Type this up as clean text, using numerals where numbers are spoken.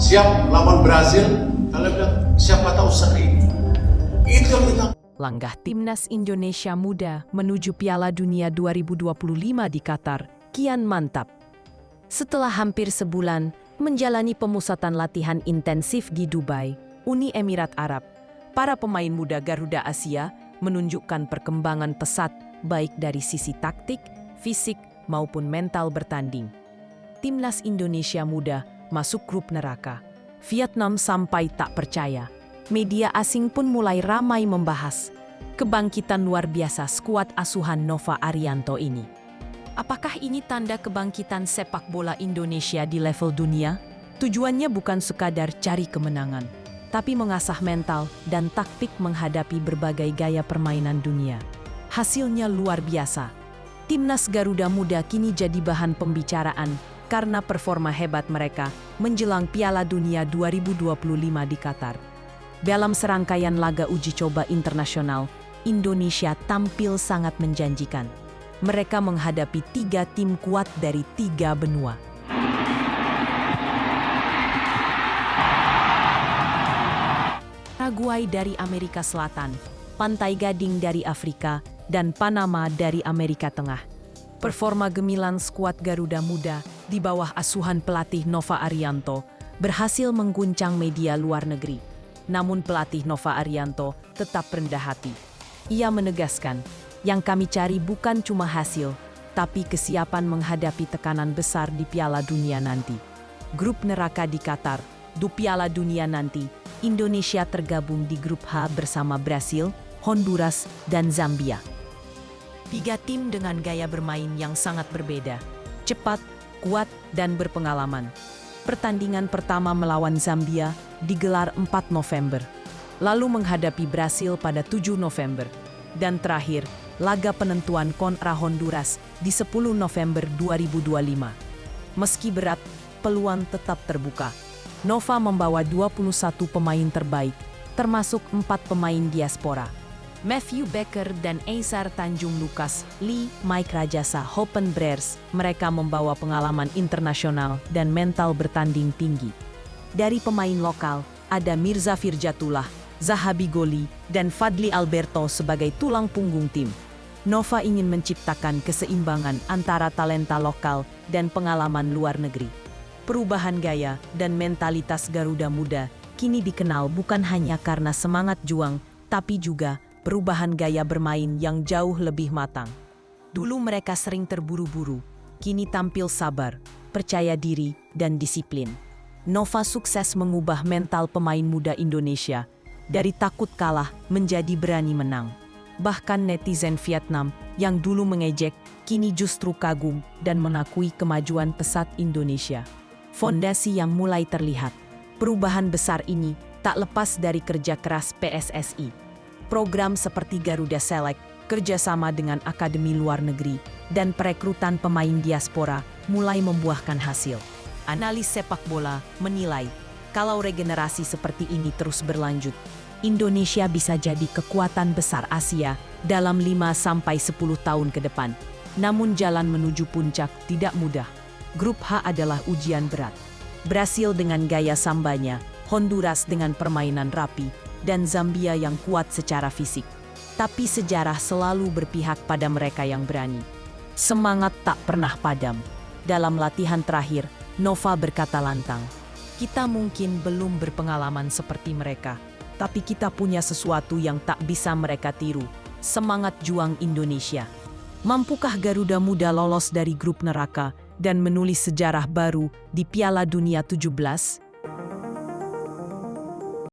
siap lawan Brazil, kalian bilang siapa tahu seri. Itu yang kita. Langkah Timnas Indonesia Muda menuju Piala Dunia 2025 di Qatar kian mantap. Setelah hampir sebulan menjalani pemusatan latihan intensif di Dubai, Uni Emirat Arab, para pemain muda Garuda Asia menunjukkan perkembangan pesat baik dari sisi taktik, fisik, maupun mental bertanding. Timnas Indonesia Muda masuk grup neraka. Vietnam sampai tak percaya. Media asing pun mulai ramai membahas kebangkitan luar biasa skuad asuhan Nova Arianto ini. Apakah ini tanda kebangkitan sepak bola Indonesia di level dunia? Tujuannya bukan sekadar cari kemenangan, tapi mengasah mental dan taktik menghadapi berbagai gaya permainan dunia. Hasilnya luar biasa. Timnas Garuda Muda kini jadi bahan pembicaraan karena performa hebat mereka menjelang Piala Dunia 2025 di Qatar. Dalam serangkaian laga uji coba internasional, Indonesia tampil sangat menjanjikan. Mereka menghadapi 3 tim kuat dari 3 benua. Paraguay dari Amerika Selatan, Pantai Gading dari Afrika, dan Panama dari Amerika Tengah. Performa gemilang skuad Garuda Muda di bawah asuhan pelatih Nova Arianto berhasil mengguncang media luar negeri. Namun pelatih Nova Arianto tetap rendah hati. Ia menegaskan, yang kami cari bukan cuma hasil, tapi kesiapan menghadapi tekanan besar di Piala Dunia nanti. Grup neraka di Qatar, di Piala Dunia nanti, Indonesia tergabung di grup H bersama Brasil, Honduras, dan Zambia. 3 tim dengan gaya bermain yang sangat berbeda, cepat, kuat, dan berpengalaman. Pertandingan pertama melawan Zambia digelar 4 November, lalu menghadapi Brasil pada 7 November, dan terakhir, laga penentuan kontra Honduras di 10 November 2025. Meski berat, peluang tetap terbuka. Nova membawa 21 pemain terbaik, termasuk 4 pemain diaspora. Matthew Becker dan Eisar Tanjung Lukas, Lee, Mike Rajasa, Hopen Brers, mereka membawa pengalaman internasional dan mental bertanding tinggi. Dari pemain lokal, ada Mirza Firjatullah, Zahabi Goli, dan Fadli Alberto sebagai tulang punggung tim. Nova ingin menciptakan keseimbangan antara talenta lokal dan pengalaman luar negeri. Perubahan gaya dan mentalitas Garuda Muda kini dikenal bukan hanya karena semangat juang, tapi juga perubahan gaya bermain yang jauh lebih matang. Dulu mereka sering terburu-buru, kini tampil sabar, percaya diri, dan disiplin. Nova sukses mengubah mental pemain muda Indonesia dari takut kalah menjadi berani menang. Bahkan netizen Vietnam yang dulu mengejek, kini justru kagum dan mengakui kemajuan pesat Indonesia. Fondasi yang mulai terlihat. Perubahan besar ini tak lepas dari kerja keras PSSI. Program seperti Garuda Select, kerjasama dengan akademi luar negeri, dan perekrutan pemain diaspora mulai membuahkan hasil. Analis sepak bola menilai, kalau regenerasi seperti ini terus berlanjut, Indonesia bisa jadi kekuatan besar Asia dalam 5-10 tahun ke depan. Namun jalan menuju puncak tidak mudah. Grup H adalah ujian berat. Brasil dengan gaya sambanya, Honduras dengan permainan rapi, dan Zambia yang kuat secara fisik. Tapi sejarah selalu berpihak pada mereka yang berani. Semangat tak pernah padam. Dalam latihan terakhir, Nova berkata lantang, "Kita mungkin belum berpengalaman seperti mereka, tapi kita punya sesuatu yang tak bisa mereka tiru, semangat juang Indonesia." Mampukah Garuda Muda lolos dari grup neraka dan menulis sejarah baru di Piala Dunia 17?